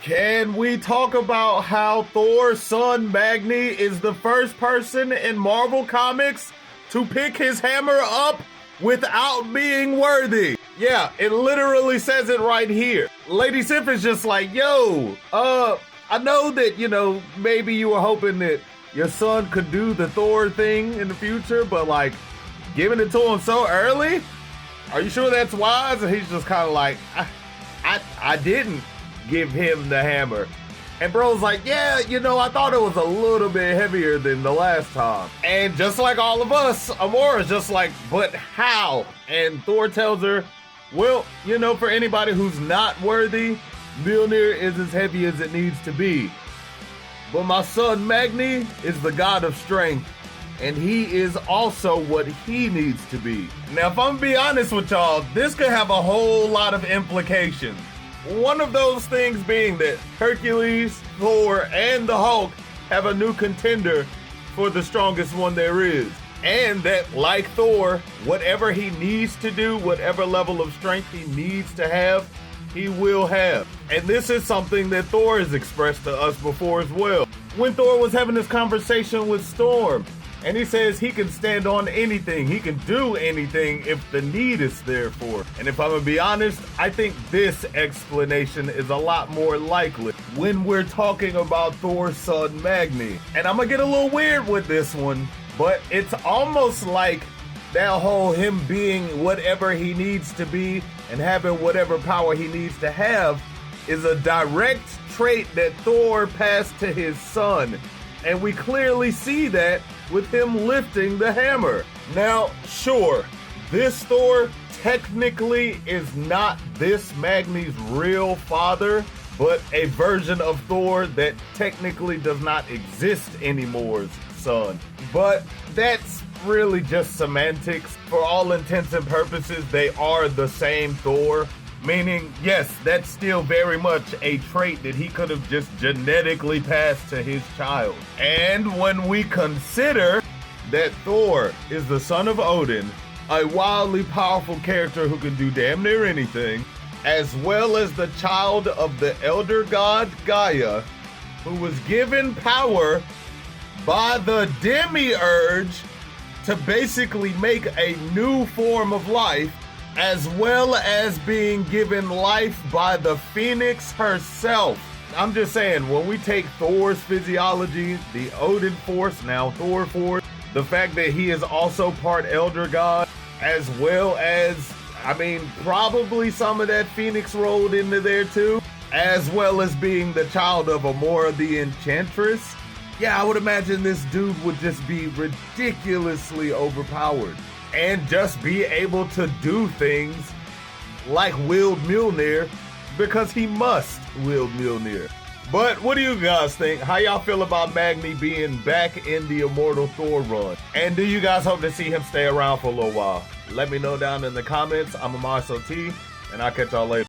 Can we talk about how Thor's son Magni is the first person in Marvel Comics to pick his hammer up without being worthy? Yeah, it literally says it right here. Lady Sif is just like, yo, I know that, maybe you were hoping that your son could do the Thor thing in the future, but like, giving it to him so early? Are you sure that's wise? And he's just kind of like, I didn't give him the hammer. And bro's like, yeah, I thought it was a little bit heavier than the last time. And just like all of us, Amora's just like, but how? And Thor tells her, well, for anybody who's not worthy, Mjolnir is as heavy as it needs to be. But my son Magni is the god of strength, and he is also what he needs to be. Now, if I'm gonna be honest with y'all, this could have a whole lot of implications. One of those things being that Hercules, Thor, and the Hulk have a new contender for the strongest one there is. And that, like Thor, whatever he needs to do, whatever level of strength he needs to have, he will have. And this is something that Thor has expressed to us before as well. When Thor was having this conversation with Storm, and he says he can stand on anything, he can do anything if the need is there for it. And if I'm gonna be honest, I think this explanation is a lot more likely when we're talking about Thor's son Magni. And I'm gonna get a little weird with this one, but it's almost like that whole him being whatever he needs to be and having whatever power he needs to have is a direct trait that Thor passed to his son. And we clearly see that with him lifting the hammer. Now, sure, this Thor technically is not this Magni's real father, but a version of Thor that technically does not exist anymore's son. But that's really just semantics. For all intents and purposes, they are the same Thor. Meaning, yes, that's still very much a trait that he could have just genetically passed to his child. And when we consider that Thor is the son of Odin, a wildly powerful character who can do damn near anything, as well as the child of the elder god Gaia, who was given power by the Demiurge to basically make a new form of life, as well as being given life by the Phoenix herself. I'm just saying, when we take Thor's physiology, the Odin force, now Thor force, the fact that he is also part elder god, as well as, probably some of that Phoenix rolled into there too, as well as being the child of Amora the Enchantress, yeah, I would imagine this dude would just be ridiculously overpowered. And just be able to do things like wield Mjolnir because he must wield Mjolnir. But what do you guys think? How y'all feel about Magni being back in the Immortal Thor run? And do you guys hope to see him stay around for a little while? Let me know down in the comments. I'm Amar Soti, and I'll catch y'all later.